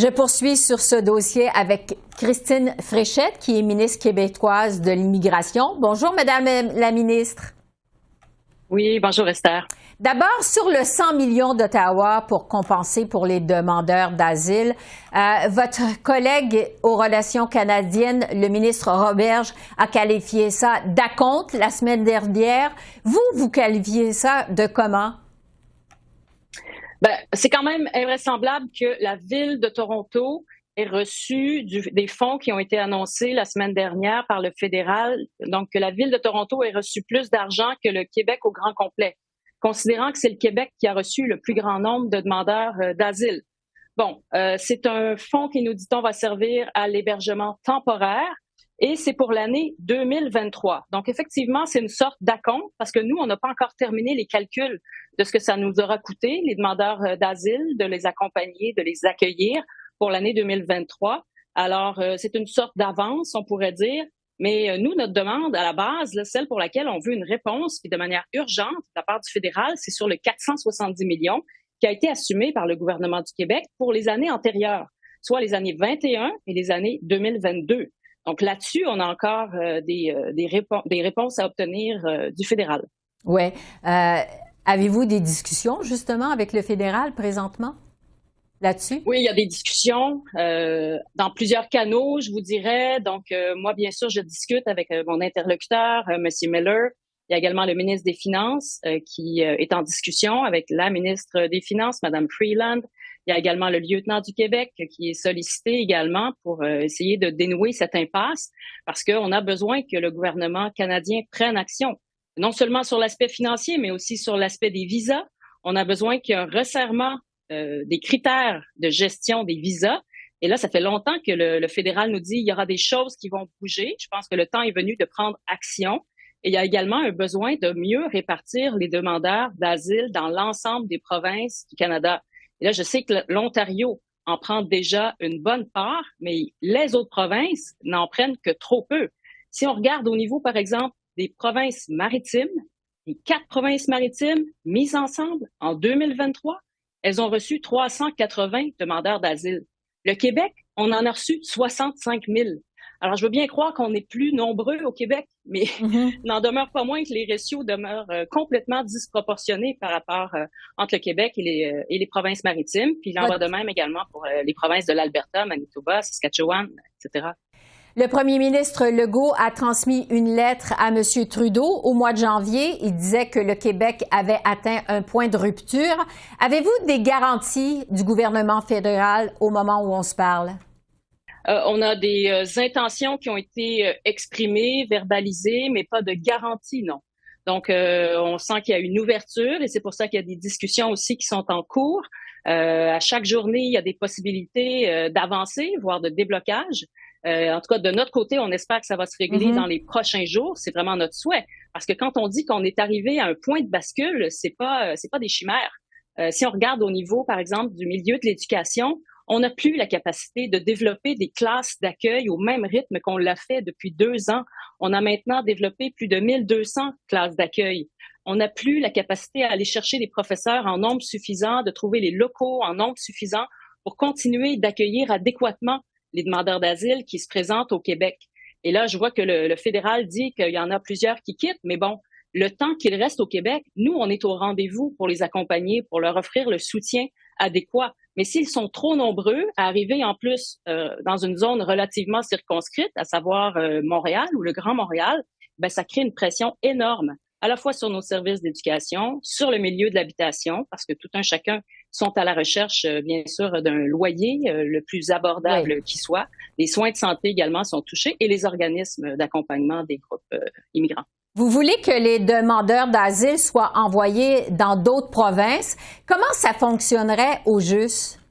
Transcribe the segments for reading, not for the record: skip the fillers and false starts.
Je poursuis sur ce dossier avec Christine Fréchette, qui est ministre québécoise de l'Immigration. Bonjour, Madame la ministre. Oui, bonjour Esther. D'abord, sur le 100 millions d'Ottawa pour compenser pour les demandeurs d'asile, votre collègue aux relations canadiennes, le ministre Roberge, a qualifié ça d'acompte la semaine dernière. Vous qualifiez ça de comment? C'est quand même invraisemblable que la Ville de Toronto ait reçu des fonds qui ont été annoncés la semaine dernière par le fédéral. Donc, que la Ville de Toronto ait reçu plus d'argent que le Québec au grand complet, considérant que c'est le Québec qui a reçu le plus grand nombre de demandeurs d'asile. Bon, c'est un fonds qui, nous dit-on, va servir à l'hébergement temporaire et c'est pour l'année 2023. Donc, effectivement, c'est une sorte d'acompte parce que nous, on n'a pas encore terminé les calculs de ce que ça nous aura coûté, les demandeurs d'asile, de les accompagner, de les accueillir pour l'année 2023. Alors, c'est une sorte d'avance, on pourrait dire. Mais nous, notre demande à la base, là, celle pour laquelle on veut une réponse, puis de manière urgente de la part du fédéral, c'est sur le 470 millions qui a été assumé par le gouvernement du Québec pour les années antérieures, soit les années 21 et les années 2022. Donc là-dessus, on a encore des réponses à obtenir du fédéral. Oui. Avez-vous des discussions justement avec le fédéral présentement là-dessus? Oui, il y a des discussions dans plusieurs canaux, je vous dirais. Donc, moi, bien sûr, je discute avec mon interlocuteur, M. Miller. Il y a également le ministre des Finances qui est en discussion avec la ministre des Finances, Mme Freeland. Il y a également le lieutenant du Québec qui est sollicité également pour essayer de dénouer cette impasse parce qu'on a besoin que le gouvernement canadien prenne action, non seulement sur l'aspect financier, mais aussi sur l'aspect des visas. On a besoin qu'il y ait un resserrement des critères de gestion des visas. Et là, ça fait longtemps que le fédéral nous dit qu'il y aura des choses qui vont bouger. Je pense que le temps est venu de prendre action. Et il y a également un besoin de mieux répartir les demandeurs d'asile dans l'ensemble des provinces du Canada. Et là, je sais que l'Ontario en prend déjà une bonne part, mais les autres provinces n'en prennent que trop peu. Si on regarde au niveau, par exemple, des provinces maritimes, les 4 provinces maritimes mises ensemble en 2023, elles ont reçu 380 demandeurs d'asile. Le Québec, on en a reçu 65 000. Alors, je veux bien croire qu'on est plus nombreux au Québec, mais n'en demeure pas moins que les ratios demeurent complètement disproportionnés par rapport entre le Québec et les provinces maritimes. Puis il en va de même également pour les provinces de l'Alberta, Manitoba, Saskatchewan, etc. Le premier ministre Legault a transmis une lettre à M. Trudeau au mois de janvier. Il disait que le Québec avait atteint un point de rupture. Avez-vous des garanties du gouvernement fédéral au moment où on se parle? On a des intentions qui ont été exprimées, verbalisées, mais pas de garantie, non. Donc, on sent qu'il y a une ouverture et c'est pour ça qu'il y a des discussions aussi qui sont en cours. À chaque journée, il y a des possibilités d'avancer, voire de déblocage. En tout cas, de notre côté, on espère que ça va se régler dans les prochains jours. C'est vraiment notre souhait. Parce que quand on dit qu'on est arrivé à un point de bascule, c'est pas des chimères. Si on regarde au niveau, par exemple, du milieu de l'éducation, on n'a plus la capacité de développer des classes d'accueil au même rythme qu'on l'a fait depuis 2 ans. On a maintenant développé plus de 1200 classes d'accueil. On n'a plus la capacité à aller chercher des professeurs en nombre suffisant, de trouver les locaux en nombre suffisant pour continuer d'accueillir adéquatement les demandeurs d'asile qui se présentent au Québec. Et là, je vois que le fédéral dit qu'il y en a plusieurs qui quittent, mais bon, le temps qu'ils restent au Québec, nous, on est au rendez-vous pour les accompagner, pour leur offrir le soutien adéquat. Mais s'ils sont trop nombreux à arriver en plus dans une zone relativement circonscrite, à savoir Montréal ou le Grand Montréal, ben ça crée une pression énorme, à la fois sur nos services d'éducation, sur le milieu de l'habitation, parce que tout un chacun sont à la recherche, bien sûr, d'un loyer le plus abordable qui soit. Les soins de santé également sont touchés et les organismes d'accompagnement des groupes immigrants. Vous voulez que les demandeurs d'asile soient envoyés dans d'autres provinces. Comment ça fonctionnerait au juste?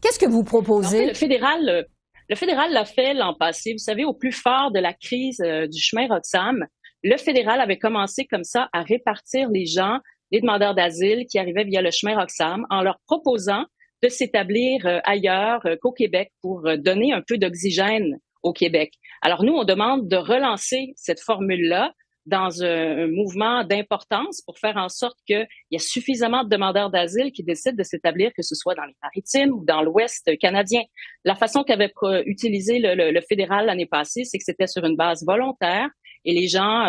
Qu'est-ce que vous proposez? En fait, le fédéral l'a fait l'an passé. Vous savez, au plus fort de la crise du chemin Roxham, le fédéral avait commencé comme ça à répartir les gens, les demandeurs d'asile qui arrivaient via le chemin Roxham, en leur proposant de s'établir ailleurs qu'au Québec pour donner un peu d'oxygène au Québec. Alors nous, on demande de relancer cette formule-là dans un mouvement d'importance pour faire en sorte qu'il y ait suffisamment de demandeurs d'asile qui décident de s'établir, que ce soit dans les Maritimes ou dans l'Ouest canadien. La façon qu'avait utilisé le fédéral l'année passée, c'est que c'était sur une base volontaire et les gens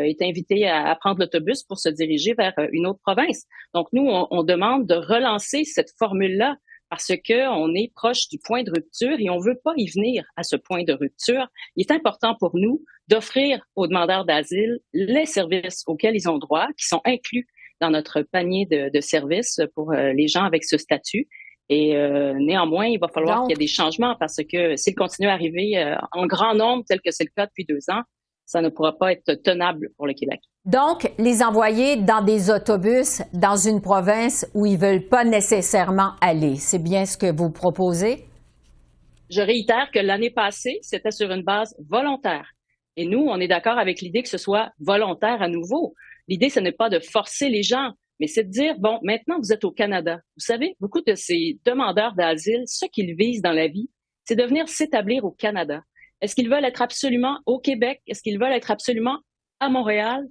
étaient invités à prendre l'autobus pour se diriger vers une autre province. Donc, nous, on demande de relancer cette formule-là parce que on est proche du point de rupture et on veut pas y venir à ce point de rupture. Il est important pour nous d'offrir aux demandeurs d'asile les services auxquels ils ont droit, qui sont inclus dans notre panier de services pour les gens avec ce statut. Et néanmoins, il va falloir qu'il y ait des changements parce que s'ils continuent à arriver en grand nombre, tel que c'est le cas depuis 2 ans, ça ne pourra pas être tenable pour le Québec. Donc, les envoyer dans des autobus dans une province où ils veulent pas nécessairement aller, c'est bien ce que vous proposez? Je réitère que l'année passée, c'était sur une base volontaire. Et nous, on est d'accord avec l'idée que ce soit volontaire à nouveau. L'idée, ce n'est pas de forcer les gens, mais c'est de dire, bon, maintenant, vous êtes au Canada. Vous savez, beaucoup de ces demandeurs d'asile, ce qu'ils visent dans la vie, c'est de venir s'établir au Canada. Est-ce qu'ils veulent être absolument au Québec? Est-ce qu'ils veulent être absolument à Montréal?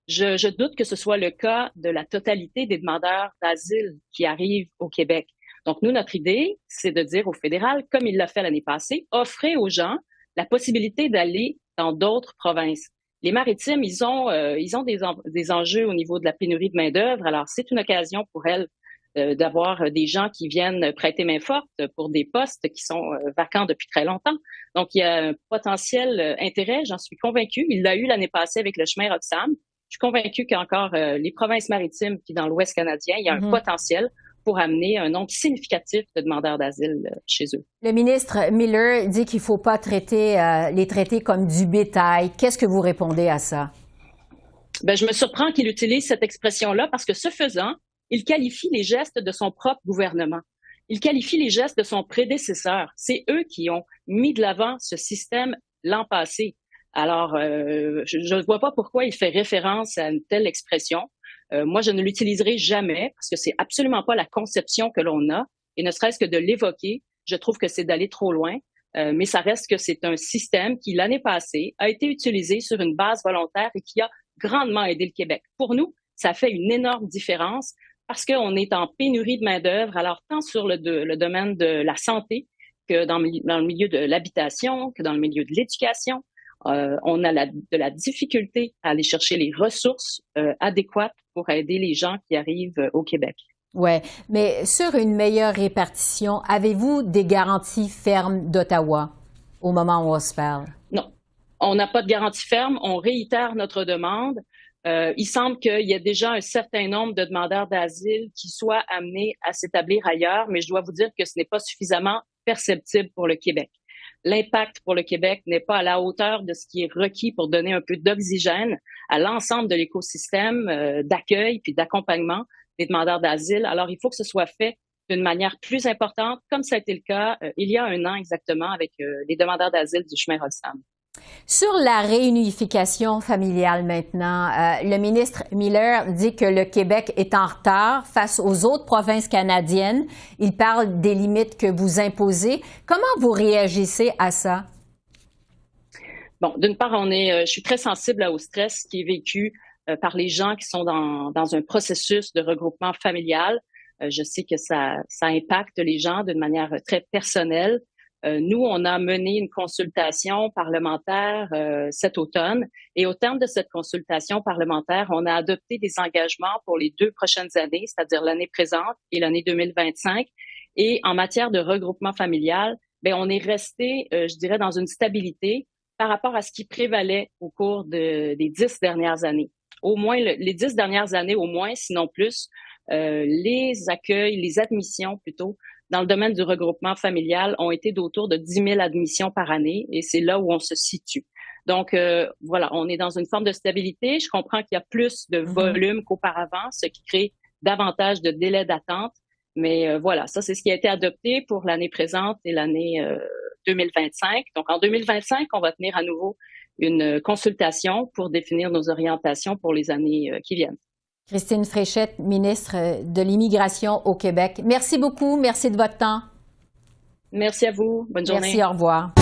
Je doute que ce soit le cas de la totalité des demandeurs d'asile qui arrivent au Québec. Donc, nous, notre idée, c'est de dire au fédéral, comme il l'a fait l'année passée, offrez aux gens la possibilité d'aller dans d'autres provinces. Les Maritimes, ils ont des enjeux au niveau de la pénurie de main-d'œuvre. Alors, c'est une occasion pour elles d'avoir des gens qui viennent prêter main forte pour des postes qui sont vacants depuis très longtemps. Donc, il y a un potentiel intérêt, j'en suis convaincue. Il l'a eu l'année passée avec le chemin Roxham. Je suis convaincue qu'encore les provinces maritimes puis dans l'Ouest canadien, il y a un potentiel pour amener un nombre significatif de demandeurs d'asile chez eux. Le ministre Miller dit qu'il ne faut pas les traiter comme du bétail. Qu'est-ce que vous répondez à ça? Ben, je me surprends qu'il utilise cette expression-là parce que ce faisant, il qualifie les gestes de son propre gouvernement. Il qualifie les gestes de son prédécesseur. C'est eux qui ont mis de l'avant ce système l'an passé. Alors, je ne vois pas pourquoi il fait référence à une telle expression. Moi, je ne l'utiliserai jamais parce que c'est absolument pas la conception que l'on a. Et ne serait-ce que de l'évoquer, je trouve que c'est d'aller trop loin. Mais ça reste que c'est un système qui, l'année passée, a été utilisé sur une base volontaire et qui a grandement aidé le Québec. Pour nous, ça fait une énorme différence parce qu'on est en pénurie de main-d'œuvre, alors tant sur le domaine de la santé que dans le milieu de l'habitation, que dans le milieu de l'éducation. On a de la difficulté à aller chercher les ressources adéquates pour aider les gens qui arrivent au Québec. Oui, mais sur une meilleure répartition, avez-vous des garanties fermes d'Ottawa au moment où on se parle? Non, on n'a pas de garantie ferme. On réitère notre demande. Il semble qu'il y a déjà un certain nombre de demandeurs d'asile qui soient amenés à s'établir ailleurs, mais je dois vous dire que ce n'est pas suffisamment perceptible pour le Québec. L'impact pour le Québec n'est pas à la hauteur de ce qui est requis pour donner un peu d'oxygène à l'ensemble de l'écosystème d'accueil puis d'accompagnement des demandeurs d'asile. Alors, il faut que ce soit fait d'une manière plus importante, comme ça a été le cas il y a 1 an exactement avec les demandeurs d'asile du chemin Roxham. Sur la réunification familiale maintenant, le ministre Miller dit que le Québec est en retard face aux autres provinces canadiennes. Il parle des limites que vous imposez. Comment vous réagissez à ça? Bon, d'une part, je suis très sensible au stress qui est vécu par les gens qui sont dans un processus de regroupement familial. Je sais que ça impacte les gens d'une manière très personnelle. Nous, on a mené une consultation parlementaire cet automne et au terme de cette consultation parlementaire, on a adopté des engagements pour les 2 prochaines années, c'est-à-dire l'année présente et l'année 2025. Et en matière de regroupement familial, ben on est resté, je dirais, dans une stabilité par rapport à ce qui prévalait au cours des 10 dernières années. Au moins, les 10 dernières années au moins, sinon plus, les accueils, les admissions plutôt, dans le domaine du regroupement familial ont été d'autour de 10 000 admissions par année et c'est là où on se situe. Donc, voilà, on est dans une forme de stabilité. Je comprends qu'il y a plus de volume qu'auparavant, ce qui crée davantage de délais d'attente. Mais voilà, ça, c'est ce qui a été adopté pour l'année présente et l'année 2025. Donc, en 2025, on va tenir à nouveau une consultation pour définir nos orientations pour les années qui viennent. Christine Fréchette, ministre de l'Immigration au Québec. Merci beaucoup. Merci de votre temps. Merci à vous. Bonne journée. Merci, au revoir.